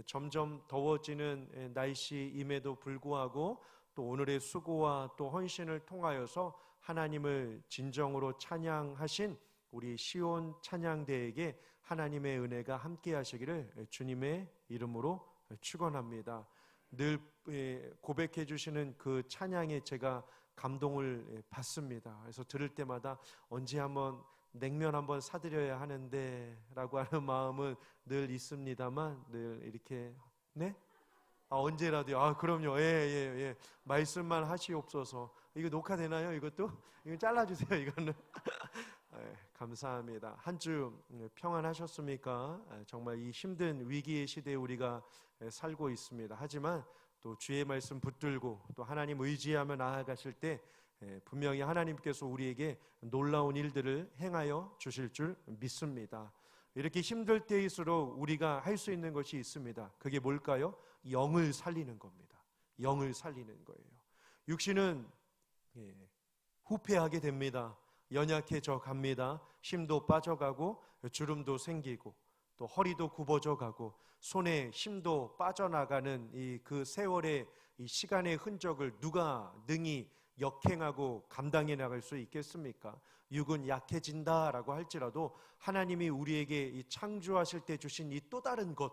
점점 더워지는 날씨임에도 불구하고 또 오늘의 수고와 또 헌신을 통하여서 하나님을 진정으로 찬양하신 우리 시온 찬양대에게 하나님의 은혜가 함께 하시기를 주님의 이름으로 축원합니다. 늘 고백해 주시는 그 찬양에 제가 감동을 받습니다. 그래서 들을 때마다 언제 한번 냉면 한번 사드려야 하는데 라고 하는 마음은 늘 있습니다만 늘 이렇게 네? 언제라도요. 그럼요. 예. 말씀만 하시옵소서. 이거 녹화되나요? 이것도? 이거 잘라주세요. 이거는. 감사합니다. 한 주 평안하셨습니까? 정말 이 힘든 위기의 시대에 우리가 살고 있습니다. 하지만 또 주의 말씀 붙들고 또 하나님 의지하며 나아가실 때 분명히 하나님께서 우리에게 놀라운 일들을 행하여 주실 줄 믿습니다. 이렇게 힘들 때일수록 우리가 할 수 있는 것이 있습니다. 그게 뭘까요? 영을 살리는 겁니다. 영을 살리는 거예요. 육신은 후패하게 됩니다. 연약해져 갑니다. 힘도 빠져가고 주름도 생기고 또 허리도 굽어져 가고 손에 힘도 빠져나가는 그 세월의 이 시간의 흔적을 누가 능히 역행하고 감당해 나갈 수 있겠습니까? 육은 약해진다라고 할지라도 하나님이 우리에게 이 창조하실 때 주신 이 또 다른 것,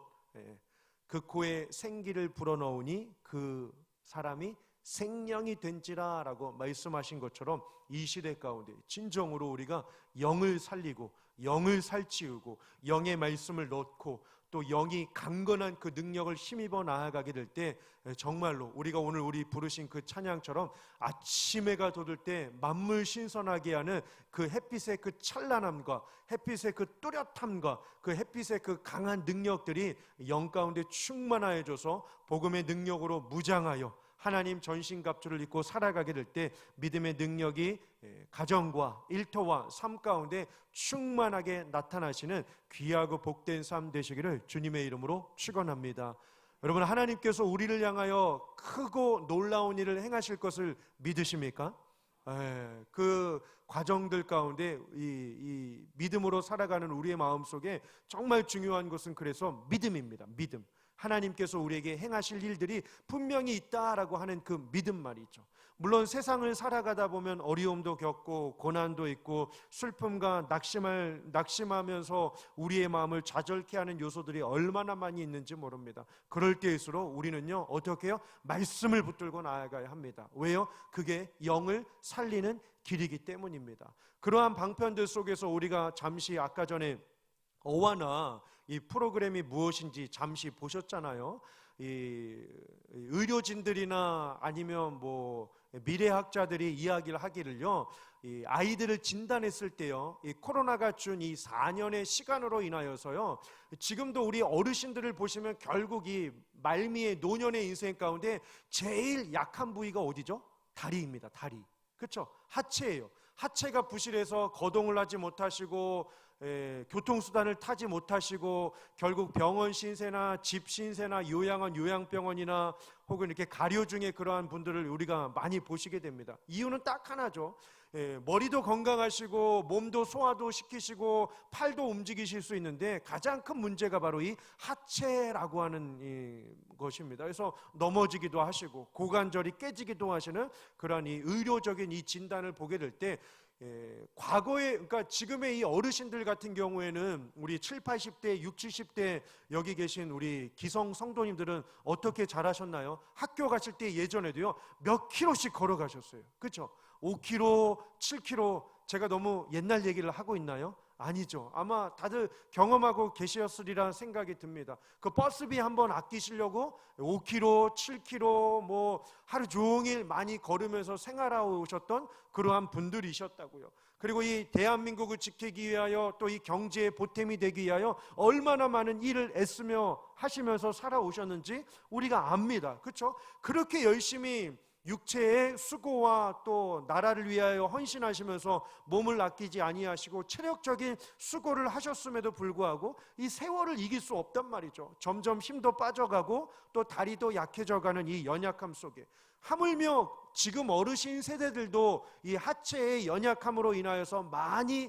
그 코에 생기를 불어넣으니 그 사람이 생명이 된지라라고 말씀하신 것처럼 이 시대 가운데 진정으로 우리가 영을 살리고 영을 살찌우고 영의 말씀을 넣고 또 영이 강건한 그 능력을 힘입어 나아가게 될 때 정말로 우리가 오늘 우리 부르신 그 찬양처럼 아침 해가 돋을 때 만물 신선하게 하는 그 햇빛의 그 찬란함과 햇빛의 그 뚜렷함과 그 햇빛의 그 강한 능력들이 영 가운데 충만하여져서 복음의 능력으로 무장하여 하나님 전신갑주를 입고 살아가게 될 때 믿음의 능력이 가정과 일터와 삶 가운데 충만하게 나타나시는 귀하고 복된 삶 되시기를 주님의 이름으로 축원합니다. 여러분, 하나님께서 우리를 향하여 크고 놀라운 일을 행하실 것을 믿으십니까? 그 과정들 가운데 이 믿음으로 살아가는 우리의 마음속에 정말 중요한 것은 그래서 믿음입니다. 믿음. 하나님께서 우리에게 행하실 일들이 분명히 있다라고 하는 그 믿음 말이죠. 물론 세상을 살아가다 보면 어려움도 겪고 고난도 있고 슬픔과 낙심하면서 우리의 마음을 좌절케 하는 요소들이 얼마나 많이 있는지 모릅니다. 그럴 때일수록 우리는요 어떻게 해요? 말씀을 붙들고 나아가야 합니다. 왜요? 그게 영을 살리는 길이기 때문입니다. 그러한 방편들 속에서 우리가 잠시 아까 전에 어와나 이 프로그램이 무엇인지 잠시 보셨잖아요. 이 의료진들이나 아니면 뭐 미래학자들이 이야기를 하기를요, 이 아이들을 진단했을 때요, 이 코로나가 준 이 4년의 시간으로 인하여서요, 지금도 우리 어르신들을 보시면 결국 이 말미의 노년의 인생 가운데 제일 약한 부위가 어디죠? 다리입니다. 다리. 그렇죠? 하체예요. 하체가 부실해서 거동을 하지 못하시고 교통수단을 타지 못하시고 결국 병원 신세나 집 신세나 요양원 요양병원이나 혹은 이렇게 가료 중에 그러한 분들을 우리가 많이 보시게 됩니다. 이유는 딱 하나죠. 머리도 건강하시고 몸도 소화도 시키시고 팔도 움직이실 수 있는데 가장 큰 문제가 바로 이 하체라고 하는 것입니다. 그래서 넘어지기도 하시고 고관절이 깨지기도 하시는 그러한 이 의료적인 이 진단을 보게 될 때 과거에, 그러니까 지금의 이 어르신들 같은 경우에는 우리 7, 80대, 6, 70대 여기 계신 우리 기성 성도님들은 어떻게 잘하셨나요? 학교 가실 때 예전에도요 몇 킬로씩 걸어가셨어요. 그렇죠? 5km, 7km. 제가 너무 옛날 얘기를 하고 있나요? 아니죠. 아마 다들 경험하고 계셨으리라 생각이 듭니다. 그 버스비 한번 아끼시려고 5km, 7km 뭐 하루 종일 많이 걸으면서 생활하고 오셨던 그러한 분들이셨다고요. 그리고 이 대한민국을 지키기 위하여 또 이 경제의 보탬이 되기 위하여 얼마나 많은 일을 애쓰며 하시면서 살아오셨는지 우리가 압니다. 그렇죠? 그렇게 열심히 육체의 수고와 또 나라를 위하여 헌신하시면서 몸을 아끼지 아니하시고 체력적인 수고를 하셨음에도 불구하고 이 세월을 이길 수 없단 말이죠. 점점 힘도 빠져가고 또 다리도 약해져가는 이 연약함 속에 하물며 지금 어르신 세대들도 이 하체의 연약함으로 인하여서 많이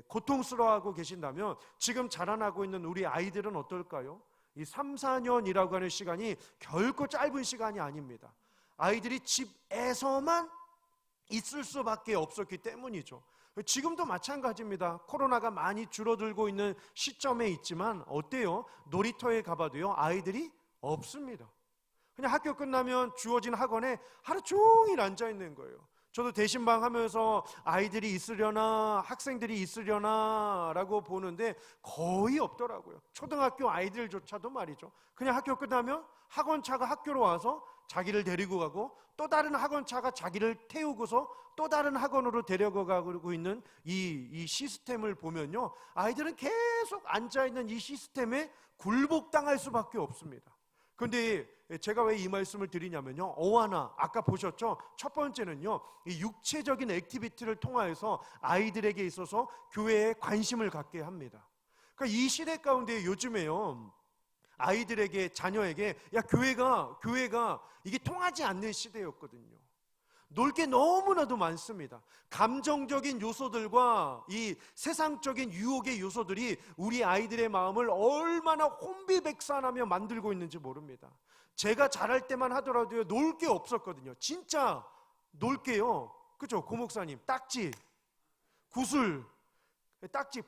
고통스러워하고 계신다면 지금 자라나고 있는 우리 아이들은 어떨까요? 이 3, 4년이라고 하는 시간이 결코 짧은 시간이 아닙니다. 아이들이 집에서만 있을 수밖에 없었기 때문이죠. 지금도 마찬가지입니다. 코로나가 많이 줄어들고 있는 시점에 있지만 어때요? 놀이터에 가봐도요, 아이들이 없습니다. 그냥 학교 끝나면 주어진 학원에 하루 종일 앉아 있는 거예요. 저도 대신방 하면서 아이들이 있으려나 학생들이 있으려나 라고 보는데 거의 없더라고요. 초등학교 아이들조차도 말이죠. 그냥 학교 끝나면 학원차가 학교로 와서 자기를 데리고 가고 또 다른 학원차가 자기를 태우고서 또 다른 학원으로 데려가고 있는 이 시스템을 보면요, 아이들은 계속 앉아있는 이 시스템에 굴복당할 수밖에 없습니다. 그런데 제가 왜 이 말씀을 드리냐면요, 어와나 아까 보셨죠? 첫 번째는요, 이 육체적인 액티비티를 통하여서 아이들에게 있어서 교회에 관심을 갖게 합니다. 그러니까 이 시대 가운데 요즘에요, 아이들에게, 자녀에게 교회가 이게 통하지 않는 시대였거든요. 놀 게 너무나도 많습니다. 감정적인 요소들과 이 세상적인 유혹의 요소들이 우리 아이들의 마음을 얼마나 혼비백산하며 만들고 있는지 모릅니다. 제가 자랄 때만 하더라도 놀 게 없었거든요. 진짜 놀 게요, 그죠? 고 목사님, 딱지, 구슬, 딱지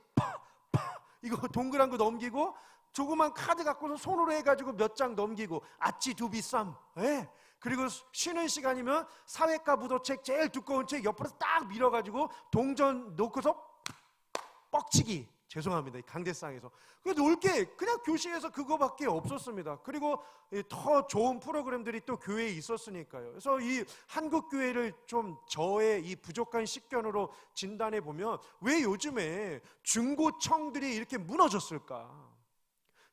이거 동그란 거 넘기고 조그만 카드 갖고서 손으로 해가지고 몇 장 넘기고 아찌 두비쌈, 그리고 쉬는 시간이면 사회과 부도책 제일 두꺼운 책 옆으로 딱 밀어가지고 동전 놓고서 뻑치기, 죄송합니다, 강대상에서. 놀 게 그냥 교실에서 그거밖에 없었습니다. 그리고 더 좋은 프로그램들이 또 교회에 있었으니까요. 그래서 이 한국 교회를 좀 저의 이 부족한 식견으로 진단해 보면 왜 요즘에 중고청들이 이렇게 무너졌을까?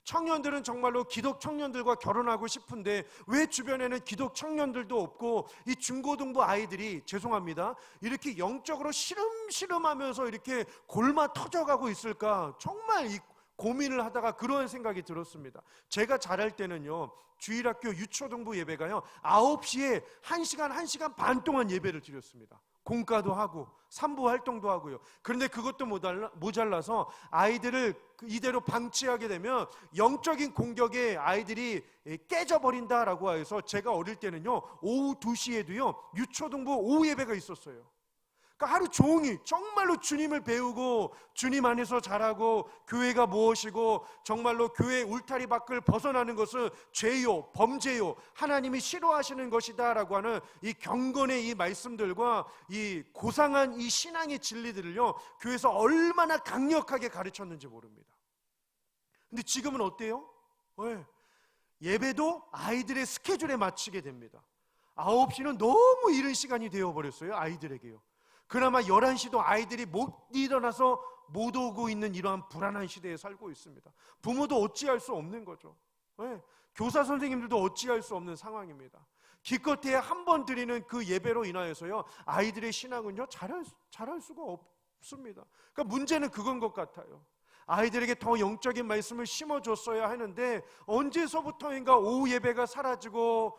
청년들은 정말로 기독 청년들과 결혼하고 싶은데 왜 주변에는 기독 청년들도 없고 이 중고등부 아이들이, 죄송합니다, 이렇게 영적으로 시름시름하면서 이렇게 골마 터져가고 있을까? 정말 이 고민을 하다가 그런 생각이 들었습니다. 제가 자랄 때는요, 주일학교 유초등부 예배가요 9시에 1시간 반 동안 예배를 드렸습니다. 공과도 하고 산부 활동도 하고요. 그런데 그것도 모자라서 아이들을 이대로 방치하게 되면 영적인 공격에 아이들이 깨져버린다라고 해서 제가 어릴 때는요, 오후 2시에도요 유초등부 오후 예배가 있었어요. 그러니까 하루 종일 정말로 주님을 배우고 주님 안에서 자라고 교회가 무엇이고 정말로 교회 울타리 밖을 벗어나는 것은 죄요, 범죄요, 하나님이 싫어하시는 것이다 라고 하는 이 경건의 이 말씀들과 이 고상한 이 신앙의 진리들을요, 교회에서 얼마나 강력하게 가르쳤는지 모릅니다. 근데 지금은 어때요? 예배도 아이들의 스케줄에 맞추게 됩니다. 9시는 너무 이른 시간이 되어버렸어요, 아이들에게요. 그나마 11시도 아이들이 못 일어나서 못 오고 있는 이러한 불안한 시대에 살고 있습니다. 부모도 어찌할 수 없는 거죠. 교사 선생님들도 어찌할 수 없는 상황입니다. 기껏해야 한 번 드리는 그 예배로 인하여서요, 아이들의 신앙은요 자랄 수가 없습니다. 그러니까 문제는 그건 것 같아요. 아이들에게 더 영적인 말씀을 심어줬어야 하는데 언제서부터인가 오후 예배가 사라지고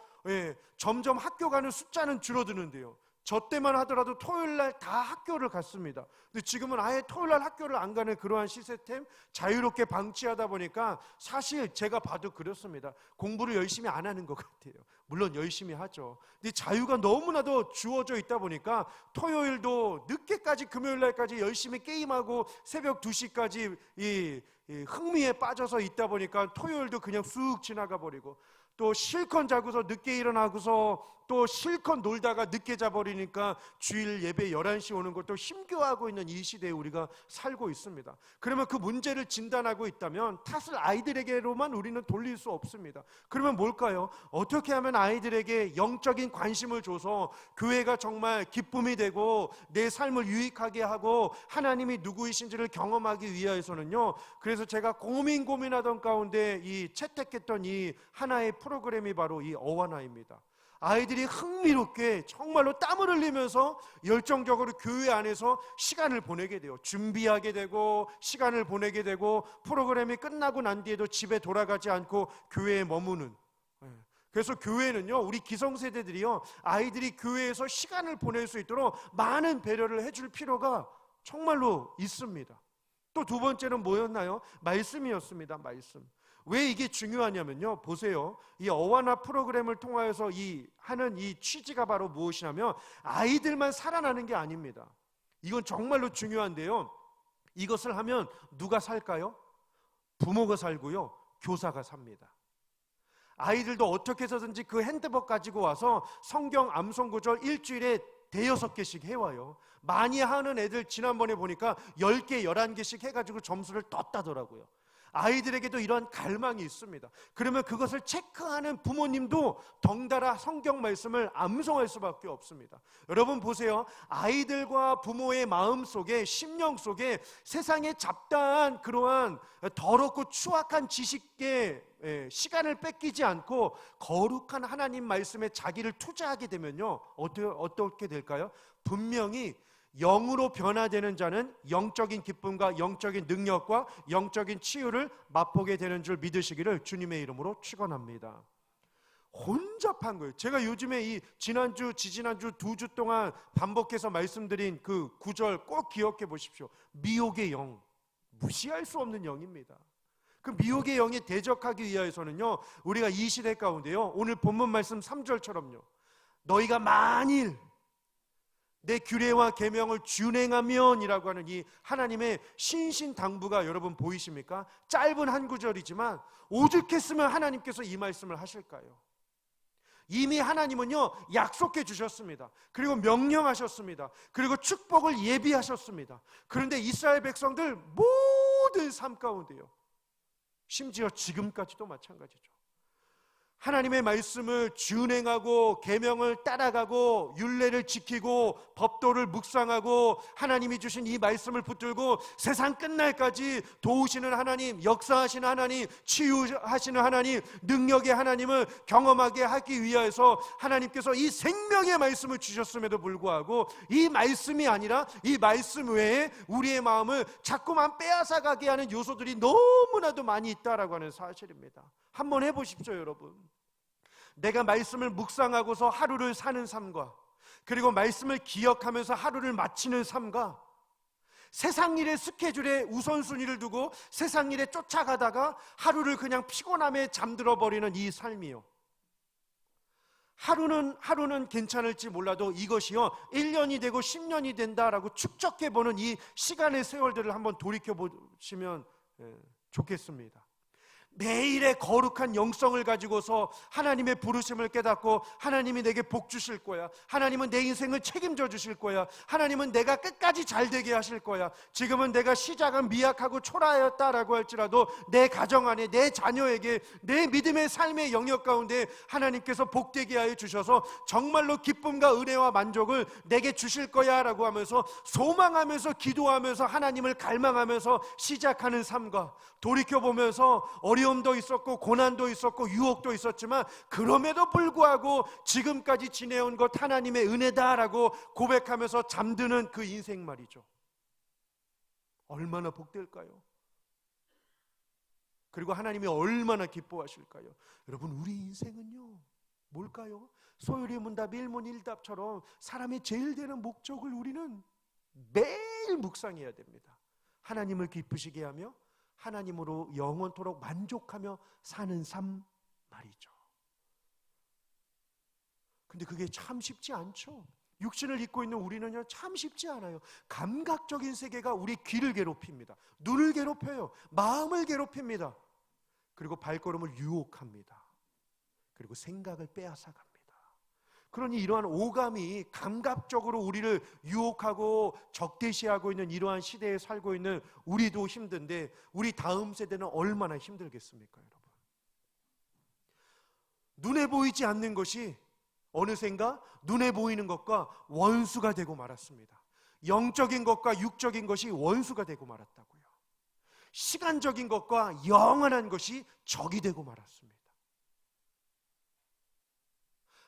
점점 학교 가는 숫자는 줄어드는데요, 저 때만 하더라도 토요일날 다 학교를 갔습니다. 근데 지금은 아예 토요일날 학교를 안 가는 그러한 시스템, 자유롭게 방치하다 보니까 사실 제가 봐도 그렇습니다. 공부를 열심히 안 하는 것 같아요. 물론 열심히 하죠. 근데 자유가 너무나도 주어져 있다 보니까 토요일도 늦게까지 금요일날까지 열심히 게임하고 새벽 2시까지 이 흥미에 빠져서 있다 보니까 토요일도 그냥 쑥 지나가 버리고, 또 실컷 자고서 늦게 일어나고서 또 실컷 놀다가 늦게 자버리니까 주일 예배 11시 오는 것도 힘겨워하고 있는 이 시대에 우리가 살고 있습니다. 그러면 그 문제를 진단하고 있다면 탓을 아이들에게로만 우리는 돌릴 수 없습니다. 그러면 뭘까요? 어떻게 하면 아이들에게 영적인 관심을 줘서 교회가 정말 기쁨이 되고 내 삶을 유익하게 하고 하나님이 누구이신지를 경험하기 위해서는요, 그래서 제가 고민하던 가운데 이 채택했던 이 하나의 프로그램이 바로 이 어와나입니다. 아이들이 흥미롭게 정말로 땀을 흘리면서 열정적으로 교회 안에서 시간을 보내게 돼요. 준비하게 되고 시간을 보내게 되고 프로그램이 끝나고 난 뒤에도 집에 돌아가지 않고 교회에 머무는. 그래서 교회는요, 우리 기성세대들이요, 아이들이 교회에서 시간을 보낼 수 있도록 많은 배려를 해줄 필요가 정말로 있습니다. 또 두 번째는 뭐였나요? 말씀이었습니다. 왜 이게 중요하냐면요, 보세요. 이 어와나 프로그램을 통하여서 하는 이 취지가 바로 무엇이냐면 아이들만 살아나는 게 아닙니다. 이건 정말로 중요한데요, 이것을 하면 누가 살까요? 부모가 살고요, 교사가 삽니다. 아이들도 어떻게 해서든지 그 핸드북 가지고 와서 성경 암송 구절 일주일에 5-6개씩 해와요. 많이 하는 애들 지난번에 보니까 10개, 11개씩 해가지고 점수를 떴다더라고요. 아이들에게도 이런 갈망이 있습니다. 그러면 그것을 체크하는 부모님도 덩달아 성경 말씀을 암송할 수밖에 없습니다. 여러분 보세요. 아이들과 부모의 마음 속에, 심령 속에 세상에 잡다한 그러한 더럽고 추악한 지식에 시간을 뺏기지 않고 거룩한 하나님 말씀에 자기를 투자하게 되면요, 어떻게 될까요? 분명히 영으로 변화되는 자는 영적인 기쁨과 영적인 능력과 영적인 치유를 맛보게 되는 줄 믿으시기를 주님의 이름으로 축원합니다. 혼잡한 거예요. 제가 요즘에 이 지난주, 지지난주 2주 동안 반복해서 말씀드린 그 구절 꼭 기억해 보십시오. 미혹의 영, 무시할 수 없는 영입니다. 그 미혹의 영에 대적하기 위하여서는요, 우리가 이 시대 가운데요, 오늘 본문 말씀 3절처럼요, 너희가 만일 내 규례와 계명을 준행하면이라고 하는 이 하나님의 신신당부가 여러분 보이십니까? 짧은 한 구절이지만 오죽했으면 하나님께서 이 말씀을 하실까요? 이미 하나님은요, 약속해 주셨습니다. 그리고 명령하셨습니다. 그리고 축복을 예비하셨습니다. 그런데 이스라엘 백성들 모든 삶 가운데요, 심지어 지금까지도 마찬가지죠, 하나님의 말씀을 준행하고 계명을 따라가고 율례를 지키고 법도를 묵상하고 하나님이 주신 이 말씀을 붙들고 세상 끝날까지 도우시는 하나님, 역사하시는 하나님, 치유하시는 하나님, 능력의 하나님을 경험하게 하기 위해서 하나님께서 이 생명의 말씀을 주셨음에도 불구하고 이 말씀이 아니라 이 말씀 외에 우리의 마음을 자꾸만 빼앗아가게 하는 요소들이 너무나도 많이 있다라고 하는 사실입니다. 한번 해보십시오, 여러분. 내가 말씀을 묵상하고서 하루를 사는 삶과, 그리고 말씀을 기억하면서 하루를 마치는 삶과, 세상 일의 스케줄에 우선순위를 두고 세상 일에 쫓아가다가 하루를 그냥 피곤함에 잠들어 버리는 이 삶이요, 하루는 괜찮을지 몰라도 이것이요 1년이 되고 10년이 된다라고 축적해보는 이 시간의 세월들을 한번 돌이켜보시면 좋겠습니다. 매일의 거룩한 영성을 가지고서 하나님의 부르심을 깨닫고 하나님이 내게 복 주실 거야, 하나님은 내 인생을 책임져 주실 거야, 하나님은 내가 끝까지 잘 되게 하실 거야, 지금은 내가 시작은 미약하고 초라하였다라고 할지라도 내 가정 안에, 내 자녀에게, 내 믿음의 삶의 영역 가운데 하나님께서 복되게 하여 주셔서 정말로 기쁨과 은혜와 만족을 내게 주실 거야 라고 하면서 소망하면서 기도하면서 하나님을 갈망하면서 시작하는 삶과, 돌이켜보면서 어려움도 있었고 고난도 있었고 유혹도 있었지만 그럼에도 불구하고 지금까지 지내온 것 하나님의 은혜다라고 고백하면서 잠드는 그 인생 말이죠. 얼마나 복될까요? 그리고 하나님이 얼마나 기뻐하실까요? 여러분, 우리 인생은요 뭘까요? 소요리 문답 일문일답처럼 사람의 제일 되는 목적을 우리는 매일 묵상해야 됩니다. 하나님을 기쁘시게 하며 하나님으로 영원토록 만족하며 사는 삶 말이죠. 근데 그게 참 쉽지 않죠. 육신을 입고 있는 우리는요 참 쉽지 않아요. 감각적인 세계가 우리 귀를 괴롭힙니다. 눈을 괴롭혀요. 마음을 괴롭힙니다. 그리고 발걸음을 유혹합니다. 그리고 생각을 빼앗아갑니다. 그러니 이러한 오감이 감각적으로 우리를 유혹하고 적대시하고 있는 이러한 시대에 살고 있는 우리도 힘든데 우리 다음 세대는 얼마나 힘들겠습니까, 여러분? 눈에 보이지 않는 것이 어느샌가 눈에 보이는 것과 원수가 되고 말았습니다. 영적인 것과 육적인 것이 원수가 되고 말았다고요. 시간적인 것과 영원한 것이 적이 되고 말았습니다.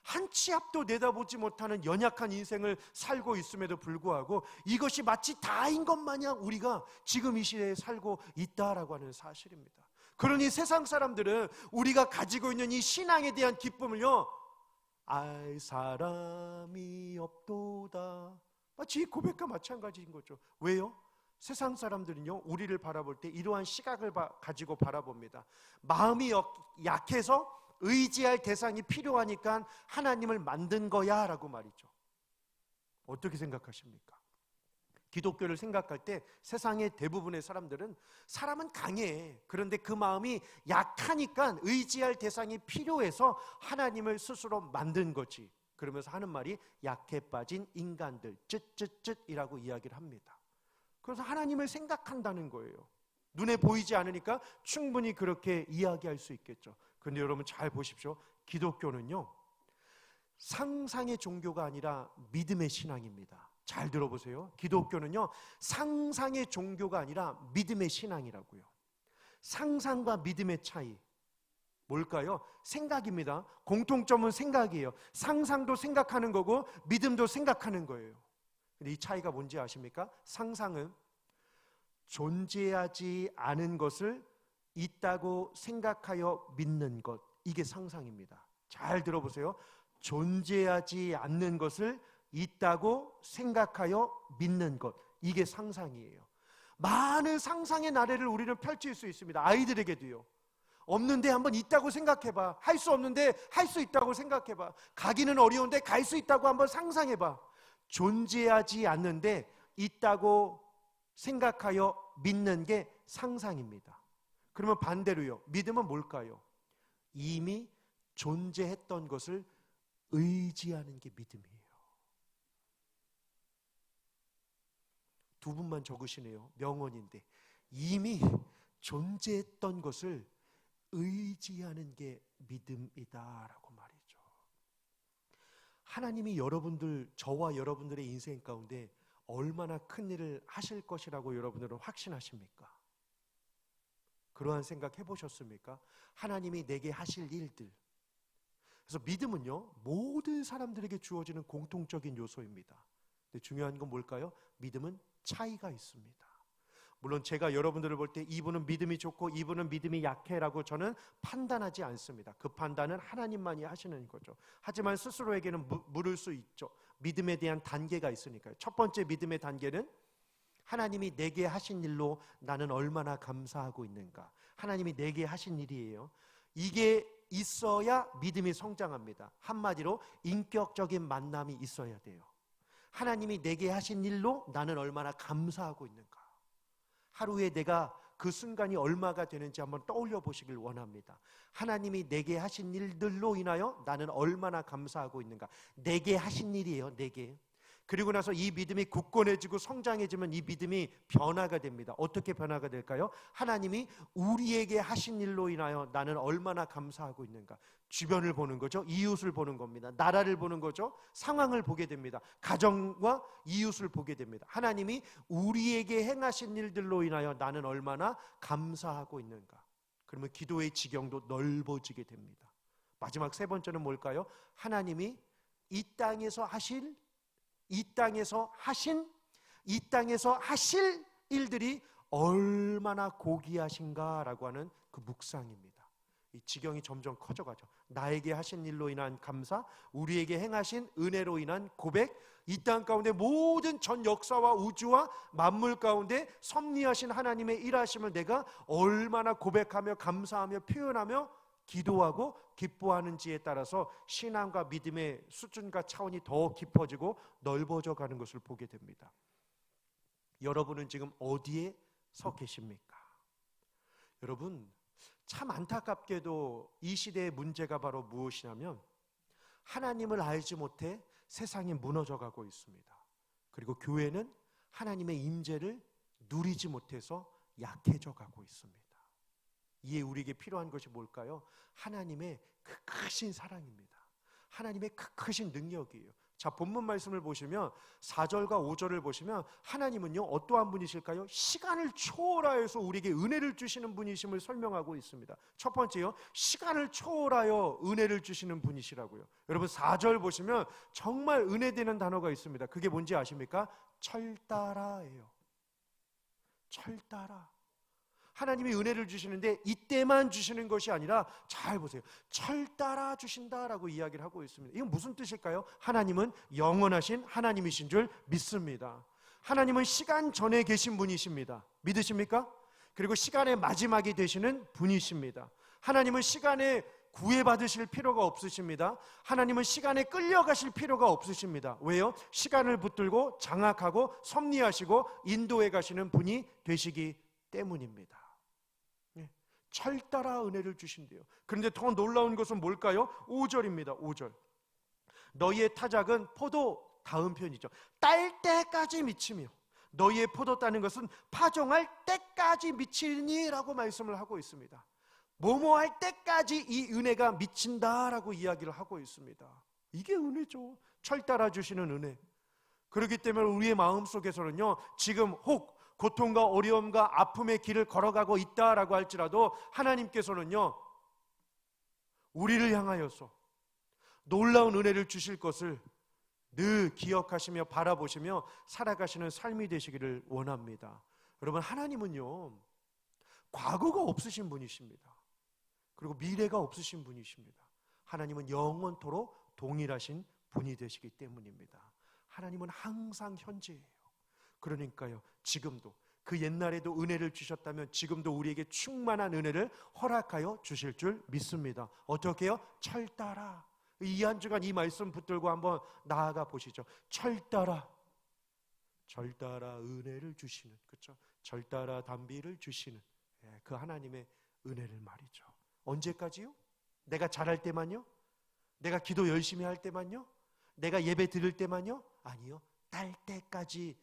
한 치 앞도 내다보지 못하는 연약한 인생을 살고 있음에도 불구하고 이것이 마치 다인 것 마냥 우리가 지금 이 시대에 살고 있다라고 하는 사실입니다. 그러니 세상 사람들은 우리가 가지고 있는 이 신앙에 대한 기쁨을요 알 사람이 없도다, 마치 이 고백과 마찬가지인 거죠. 왜요? 세상 사람들은요, 우리를 바라볼 때 이러한 시각을 가지고 바라봅니다. 마음이 약해서 의지할 대상이 필요하니까 하나님을 만든 거야 라고 말이죠. 어떻게 생각하십니까? 기독교를 생각할 때 세상의 대부분의 사람들은 사람은 강해. 그런데 그 마음이 약하니까 의지할 대상이 필요해서 하나님을 스스로 만든 거지. 그러면서 하는 말이 약해 빠진 인간들, 쯧쯧쯧이라고 이야기를 합니다. 그래서 하나님을 생각한다는 거예요. 눈에 보이지 않으니까 충분히 그렇게 이야기할 수 있겠죠. 그런데 여러분 잘 보십시오. 기독교는요, 상상의 종교가 아니라 믿음의 신앙입니다. 잘 들어보세요. 기독교는요, 상상의 종교가 아니라 믿음의 신앙이라고요. 상상과 믿음의 차이 뭘까요? 생각입니다. 공통점은 생각이에요. 상상도 생각하는 거고 믿음도 생각하는 거예요. 근데 이 차이가 뭔지 아십니까? 상상은 존재하지 않은 것을 있다고 생각하여 믿는 것, 이게 상상입니다. 잘 들어보세요. 존재하지 않는 것을 있다고 생각하여 믿는 것, 이게 상상이에요. 많은 상상의 나래를 우리는 펼칠 수 있습니다. 아이들에게도요. 없는데 한번 있다고 생각해봐. 할 수 없는데 할 수 있다고 생각해봐. 가기는 어려운데 갈 수 있다고 한번 상상해봐. 존재하지 않는데 있다고 생각하여 믿는 게 상상입니다. 그러면 반대로요, 믿음은 뭘까요? 이미 존재했던 것을 의지하는 게 믿음이에요. 두 분만 적으시네요. 명언인데 이미 존재했던 것을 의지하는 게 믿음이다라고 말이죠. 하나님이 저와 여러분들의 인생 가운데 얼마나 큰 일을 하실 것이라고 여러분들은 확신하십니까? 그러한 생각 해보셨습니까? 하나님이 내게 하실 일들. 그래서 믿음은요, 모든 사람들에게 주어지는 공통적인 요소입니다. 근데 중요한 건 뭘까요? 믿음은 차이가 있습니다. 물론 제가 여러분들을 볼 때 이분은 믿음이 좋고 이분은 믿음이 약해라고 저는 판단하지 않습니다. 그 판단은 하나님만이 하시는 거죠. 하지만 스스로에게는 물을 수 있죠. 믿음에 대한 단계가 있으니까요. 첫 번째 믿음의 단계는 하나님이 내게 하신 일로 나는 얼마나 감사하고 있는가. 하나님이 내게 하신 일이에요. 이게 있어야 믿음이 성장합니다. 한마디로 인격적인 만남이 있어야 돼요. 하나님이 내게 하신 일로 나는 얼마나 감사하고 있는가. 하루에 내가 그 순간이 얼마가 되는지 한번 떠올려 보시길 원합니다. 하나님이 내게 하신 일들로 인하여 나는 얼마나 감사하고 있는가. 내게 하신 일이에요. 내게. 그리고 나서 이 믿음이 굳건해지고 성장해지면 이 믿음이 변화가 됩니다. 어떻게 변화가 될까요? 하나님이 우리에게 하신 일로 인하여 나는 얼마나 감사하고 있는가. 주변을 보는 거죠. 이웃을 보는 겁니다. 나라를 보는 거죠. 상황을 보게 됩니다. 가정과 이웃을 보게 됩니다. 하나님이 우리에게 행하신 일들로 인하여 나는 얼마나 감사하고 있는가. 그러면 기도의 지경도 넓어지게 됩니다. 마지막 세 번째는 뭘까요? 하나님이 이 땅에서 하실 일들이 얼마나 고귀하신가라고 하는 그 묵상입니다. 이 지경이 점점 커져가죠. 나에게 하신 일로 인한 감사, 우리에게 행하신 은혜로 인한 고백, 이 땅 가운데 모든 전 역사와 우주와 만물 가운데 섭리하신 하나님의 일하심을 내가 얼마나 고백하며 감사하며 표현하며 기도하고 기뻐하는지에 따라서 신앙과 믿음의 수준과 차원이 더 깊어지고 넓어져 가는 것을 보게 됩니다. 여러분은 지금 어디에 서 계십니까? 여러분, 참 안타깝게도 이 시대의 문제가 바로 무엇이냐면 하나님을 알지 못해 세상이 무너져 가고 있습니다. 그리고 교회는 하나님의 임재를 누리지 못해서 약해져 가고 있습니다. 이에 우리에게 필요한 것이 뭘까요? 하나님의 그 크신 사랑입니다. 하나님의 그 크신 능력이에요. 자, 본문 말씀을 보시면 4절과 5절을 보시면 하나님은요 어떠한 분이실까요? 시간을 초월하여서 우리에게 은혜를 주시는 분이심을 설명하고 있습니다. 첫 번째요, 시간을 초월하여 은혜를 주시는 분이시라고요. 여러분 4절 보시면 정말 은혜되는 단어가 있습니다. 그게 뭔지 아십니까? 철따라예요. 철따라. 하나님이 은혜를 주시는데 이때만 주시는 것이 아니라 잘 보세요. 철따라 주신다라고 이야기를 하고 있습니다. 이건 무슨 뜻일까요? 하나님은 영원하신 하나님이신 줄 믿습니다. 하나님은 시간 전에 계신 분이십니다. 믿으십니까? 그리고 시간의 마지막이 되시는 분이십니다. 하나님은 시간에 구애받으실 필요가 없으십니다. 하나님은 시간에 끌려가실 필요가 없으십니다. 왜요? 시간을 붙들고 장악하고 섭리하시고 인도해 가시는 분이 되시기 때문입니다. 철 따라 은혜를 주신대요. 그런데 더 놀라운 것은 뭘까요? 5절입니다. 5절. 너희의 타작은 포도 다음 편이죠. 딸 때까지 미치며, 너희의 포도 따는 것은 파종할 때까지 미치니라고 말씀을 하고 있습니다. 뭐뭐 할 때까지 이 은혜가 미친다라고 이야기를 하고 있습니다. 이게 은혜죠. 철 따라 주시는 은혜. 그렇기 때문에 우리의 마음속에서는요, 지금 혹 고통과 어려움과 아픔의 길을 걸어가고 있다라고 할지라도 하나님께서는요, 우리를 향하여서 놀라운 은혜를 주실 것을 늘 기억하시며 바라보시며 살아가시는 삶이 되시기를 원합니다. 여러분, 하나님은요, 과거가 없으신 분이십니다. 그리고 미래가 없으신 분이십니다. 하나님은 영원토록 동일하신 분이 되시기 때문입니다. 하나님은 항상 현재예요. 그러니까요, 지금도 그 옛날에도 은혜를 주셨다면 지금도 우리에게 충만한 은혜를 허락하여 주실 줄 믿습니다. 어떻게 해요? 철 따라. 이 한 주간 이 말씀 붙들고 한번 나아가 보시죠. 철 따라 은혜를 주시는, 그렇죠? 절 따라 단비를 주시는 그 하나님의 은혜를 말이죠. 언제까지요? 내가 잘할 때만요? 내가 기도 열심히 할 때만요? 내가 예배 드릴 때만요? 아니요. 딸 때까지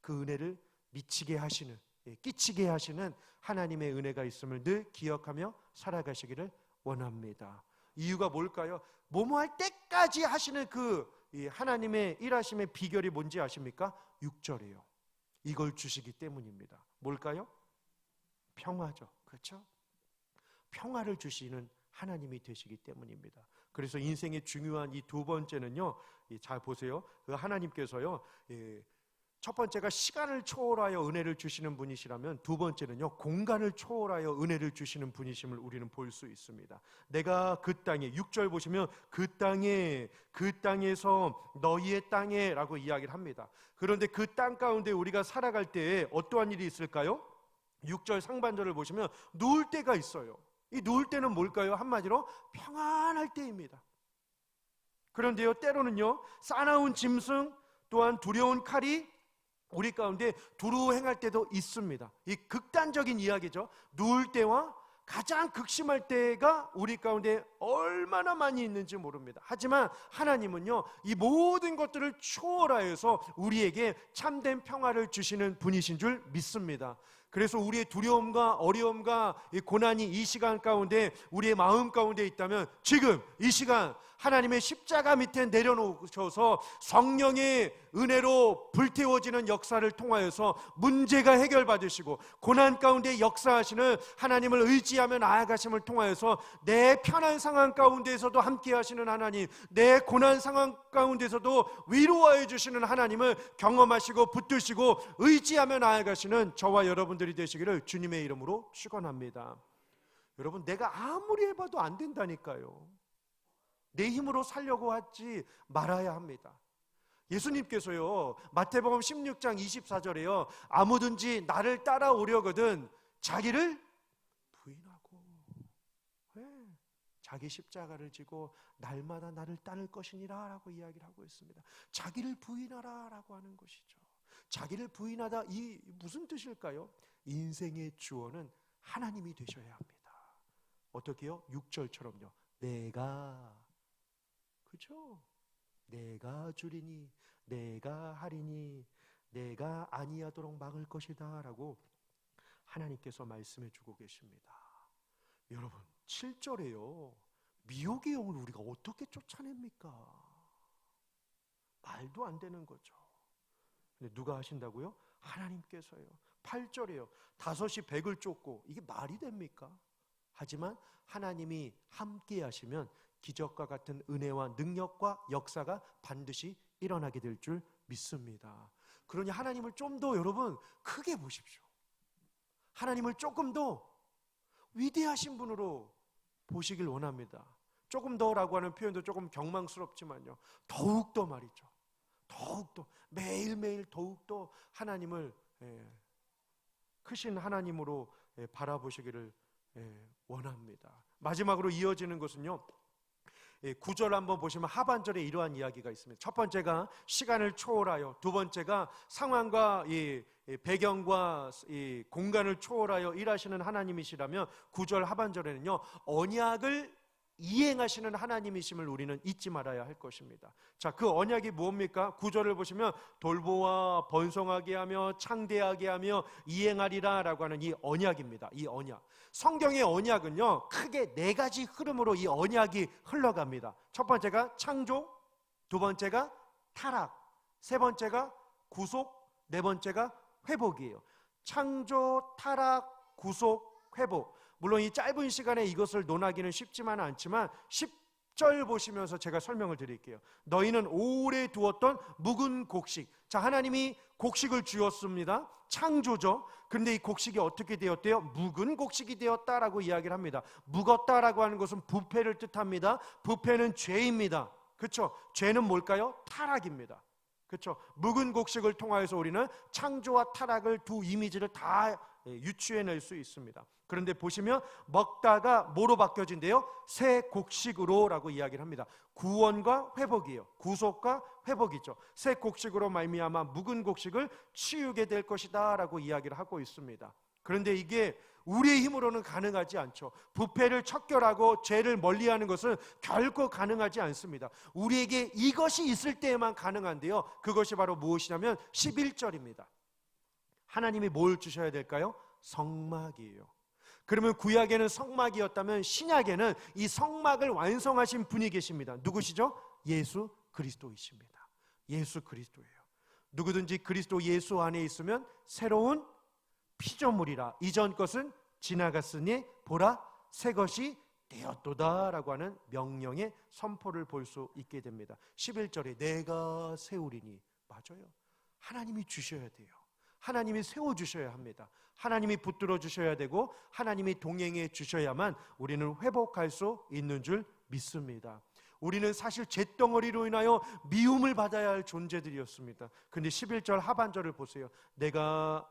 그 은혜를 미치게 하시는, 끼치게 하시는 하나님의 은혜가 있음을 늘 기억하며 살아가시기를 원합니다. 이유가 뭘까요? 뭐뭐 할 때까지 하시는 그 하나님의 일하심의 비결이 뭔지 아십니까? 6절이에요. 이걸 주시기 때문입니다. 뭘까요? 평화죠. 그렇죠? 평화를 주시는 하나님이 되시기 때문입니다. 그래서 인생의 중요한 이 두 번째는요, 잘 보세요. 그 하나님께서요, 첫 번째가 시간을 초월하여 은혜를 주시는 분이시라면 두 번째는요, 공간을 초월하여 은혜를 주시는 분이심을 우리는 볼 수 있습니다. 내가 그 땅에, 6절 보시면 그 땅에서 너희의 땅에 라고 이야기를 합니다. 그런데 그 땅 가운데 우리가 살아갈 때에 어떠한 일이 있을까요? 6절 상반절을 보시면 누울 때가 있어요. 이 누울 때는 뭘까요? 한마디로 평안할 때입니다. 그런데요, 때로는요, 싸나운 짐승 또한 두려운 칼이 우리 가운데 두루 행할 때도 있습니다. 이 극단적인 이야기죠. 누울 때와 가장 극심할 때가 우리 가운데 얼마나 많이 있는지 모릅니다. 하지만 하나님은요, 이 모든 것들을 초월하여서 우리에게 참된 평화를 주시는 분이신 줄 믿습니다. 그래서 우리의 두려움과 어려움과 이 고난이 이 시간 가운데 우리의 마음 가운데 있다면 지금 이 시간 하나님의 십자가 밑에 내려놓으셔서 성령의 은혜로 불태워지는 역사를 통하여서 문제가 해결받으시고 고난 가운데 역사하시는 하나님을 의지하며 나아가심을 통하여서 내 편한 상황 가운데에서도 함께 하시는 하나님, 내 고난 상황 가운데서도 위로하여 주시는 하나님을 경험하시고 붙드시고 의지하며 나아가시는 저와 여러분들이 되시기를 주님의 이름으로 축원합니다. 여러분, 내가 아무리 해봐도 안 된다니까요. 내 힘으로 살려고 하지 말아야 합니다. 예수님께서요, 마태복음 16장 24절에요, 아무든지 나를 따라오려거든 자기를 부인하고, 자기 십자가를 지고 날마다 나를 따를 것이니라 라고 이야기를 하고 있습니다. 자기를 부인하라 라고 하는 것이죠. 자기를 부인하다, 이 무슨 뜻일까요? 인생의 주어는 하나님이 되셔야 합니다. 어떻게요? 6절처럼요, 내가, 그죠? 내가 주리니, 내가 하리니, 내가 아니하도록 막을 것이다 라고 하나님께서 말씀해 주고 계십니다. 여러분, 7절에요, 미혹의 영을 우리가 어떻게 쫓아냅니까? 말도 안 되는 거죠. 근데 누가 하신다고요? 하나님께서요. 8절에요, 5이 100을 쫓고, 이게 말이 됩니까? 하지만 하나님이 함께 하시면 기적과 같은 은혜와 능력과 역사가 반드시 일어나게 될 줄 믿습니다. 그러니 하나님을 좀 더 여러분 크게 보십시오. 하나님을 조금 더 위대하신 분으로 보시길 원합니다. 조금 더라고 하는 표현도 조금 경망스럽지만요, 더욱더 말이죠. 더욱더 매일매일 더욱더 하나님을 크신 하나님으로 바라보시기를 원합니다. 마지막으로 이어지는 것은요, 9절 한번 보시면 하반절에 이러한 이야기가 있습니다. 첫 번째가 시간을 초월하여, 두 번째가 상황과 이 배경과 이 공간을 초월하여 일하시는 하나님이시라면 9절 하반절에는요, 언약을 이행하시는 하나님이심을 우리는 잊지 말아야 할 것입니다. 자, 그 언약이 뭡니까? 9절을 보시면 돌보아 번성하게 하며 창대하게 하며 이행하리라 라고 하는 이 언약입니다. 이 언약, 성경의 언약은요, 크게 네 가지 흐름으로 이 언약이 흘러갑니다. 첫 번째가 창조, 두 번째가 타락, 세 번째가 구속, 네 번째가 회복이에요. 창조, 타락, 구속, 회복. 물론 이 짧은 시간에 이것을 논하기는 쉽지만은 않지만 10절 보시면서 제가 설명을 드릴게요. 너희는 오래 두었던 묵은 곡식. 자, 하나님이 곡식을 주었습니다. 창조죠. 그런데 이 곡식이 어떻게 되었대요? 묵은 곡식이 되었다라고 이야기를 합니다. 묵었다라고 하는 것은 부패를 뜻합니다. 부패는 죄입니다. 그렇죠? 죄는 뭘까요? 타락입니다. 그렇죠? 묵은 곡식을 통하여서 우리는 창조와 타락을 두 이미지를 다 유추해낼 수 있습니다. 그런데 보시면 먹다가 뭐로 바뀌어진대요? 새 곡식으로 라고 이야기를 합니다. 구원과 회복이에요. 구속과 회복이죠. 새 곡식으로 말미암아 묵은 곡식을 치우게 될 것이다 라고 이야기를 하고 있습니다. 그런데 이게 우리의 힘으로는 가능하지 않죠. 부패를 척결하고 죄를 멀리하는 것은 결코 가능하지 않습니다. 우리에게 이것이 있을 때에만 가능한데요, 그것이 바로 무엇이냐면 11절입니다. 하나님이 뭘 주셔야 될까요? 성막이에요. 그러면 구약에는 성막이었다면 신약에는 이 성막을 완성하신 분이 계십니다. 누구시죠? 예수 그리스도이십니다. 예수 그리스도예요. 누구든지 그리스도 예수 안에 있으면 새로운 피조물이라, 이전 것은 지나갔으니 보라 새 것이 되었도다 라고 하는 명령의 선포를 볼 수 있게 됩니다. 11절에 내가 세우리니, 맞아요. 하나님이 주셔야 돼요. 하나님이 세워주셔야 합니다. 하나님이 붙들어 주셔야 되고 하나님이 동행해 주셔야만 우리는 회복할 수 있는 줄 믿습니다. 우리는 사실 잿덩어리로 인하여 미움을 받아야 할 존재들이었습니다. 그런데 11절 하반절을 보세요. 내가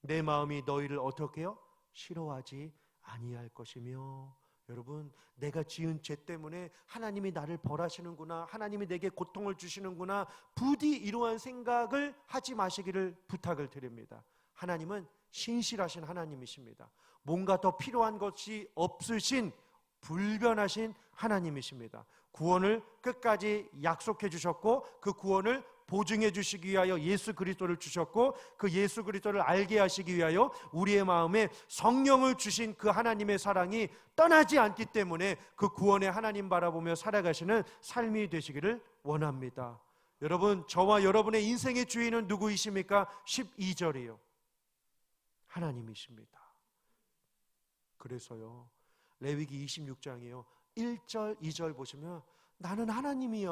내 마음이 너희를 어떻게 해요? 싫어하지 아니할 것이며. 여러분, 내가 지은 죄 때문에 하나님이 나를 벌하시는구나, 하나님이 내게 고통을 주시는구나, 부디 이러한 생각을 하지 마시기를 부탁을 드립니다. 하나님은 신실하신 하나님이십니다. 뭔가 더 필요한 것이 없으신 불변하신 하나님이십니다. 구원을 끝까지 약속해 주셨고 그 구원을 보증해 주시기 위하여 예수 그리스도를 주셨고 그 예수 그리스도를 알게 하시기 위하여 우리의 마음에 성령을 주신 그 하나님의 사랑이 떠나지 않기 때문에 그 구원의 하나님 바라보며 살아가시는 삶이 되시기를 원합니다. 여러분, 저와 여러분의 인생의 주인은 누구이십니까? 12절이요. 하나님이십니다. 그래서요, 레위기 26장이요 1절 2절 보시면 나는 하나님이야,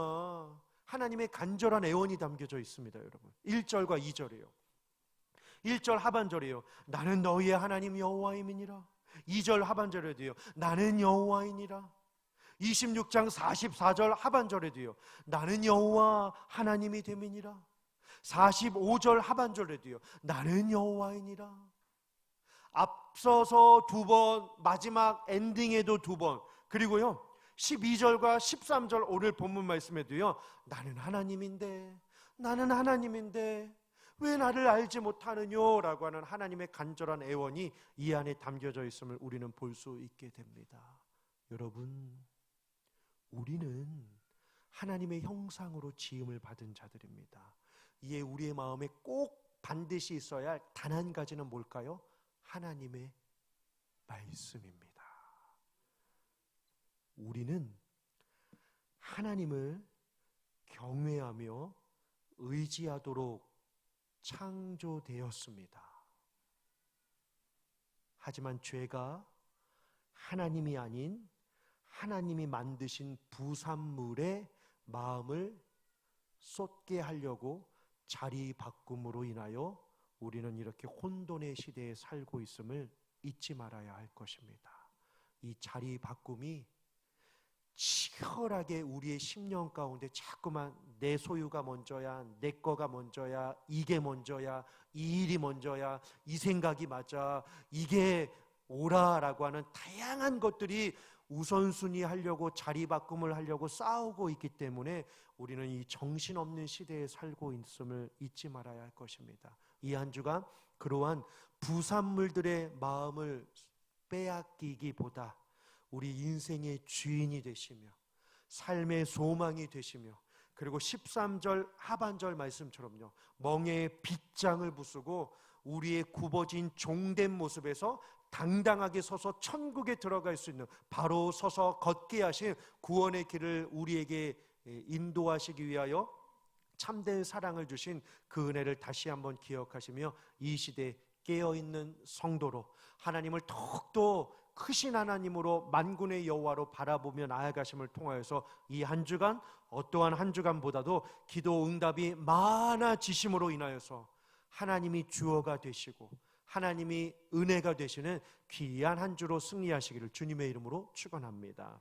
하나님의 간절한 애원이 담겨져 있습니다. 여러분, 1절과 2절이에요. 1절 하반절이에요. 나는 너희의 하나님 여호와임이니라. 2절 하반절에도요, 나는 여호와이니라. 26장 44절 하반절에도요, 나는 여호와 하나님이 됨이니라. 45절 하반절에도요, 나는 여호와이니라. 앞서서 두 번, 마지막 엔딩에도 두 번, 그리고요 12절과 13절 오늘 본문 말씀에도요, 나는 하나님인데, 나는 하나님인데 왜 나를 알지 못하느뇨 라고 하는 하나님의 간절한 애원이 이 안에 담겨져 있음을 우리는 볼 수 있게 됩니다. 여러분, 우리는 하나님의 형상으로 지음을 받은 자들입니다. 이에 우리의 마음에 꼭 반드시 있어야 할 단 한 가지는 뭘까요? 하나님의 말씀입니다. 우리는 하나님을 경외하며 의지하도록 창조되었습니다. 하지만 죄가 하나님이 아닌 하나님이 만드신 부산물에 마음을 쏟게 하려고 자리 바꿈으로 인하여 우리는 이렇게 혼돈의 시대에 살고 있음을 잊지 말아야 할 것입니다. 이 자리 바꿈이 치열하게 우리의 심령 가운데 자꾸만 내 소유가 먼저야, 내 거가 먼저야, 이게 먼저야, 이 일이 먼저야, 이 생각이 맞아, 이게 옳아라고 하는 다양한 것들이 우선순위 하려고 자리바꿈을 하려고 싸우고 있기 때문에 우리는 이 정신없는 시대에 살고 있음을 잊지 말아야 할 것입니다. 이 한 주간 그러한 부산물들의 마음을 빼앗기기보다 우리 인생의 주인이 되시며 삶의 소망이 되시며, 그리고 13절 하반절 말씀처럼요, 멍에의 빗장을 부수고 우리의 굽어진 종된 모습에서 당당하게 서서 천국에 들어갈 수 있는, 바로 서서 걷게 하신 구원의 길을 우리에게 인도하시기 위하여 참된 사랑을 주신 그 은혜를 다시 한번 기억하시며, 이 시대에 깨어있는 성도로 하나님을 더욱더 크신 하나님으로 만군의 여호와로 바라보며 나아가심을 통하여서 이 한 주간 어떠한 한 주간보다도 기도 응답이 많아지심으로 인하여서 하나님이 주어가 되시고 하나님이 은혜가 되시는 귀한 한 주로 승리하시기를 주님의 이름으로 축원합니다.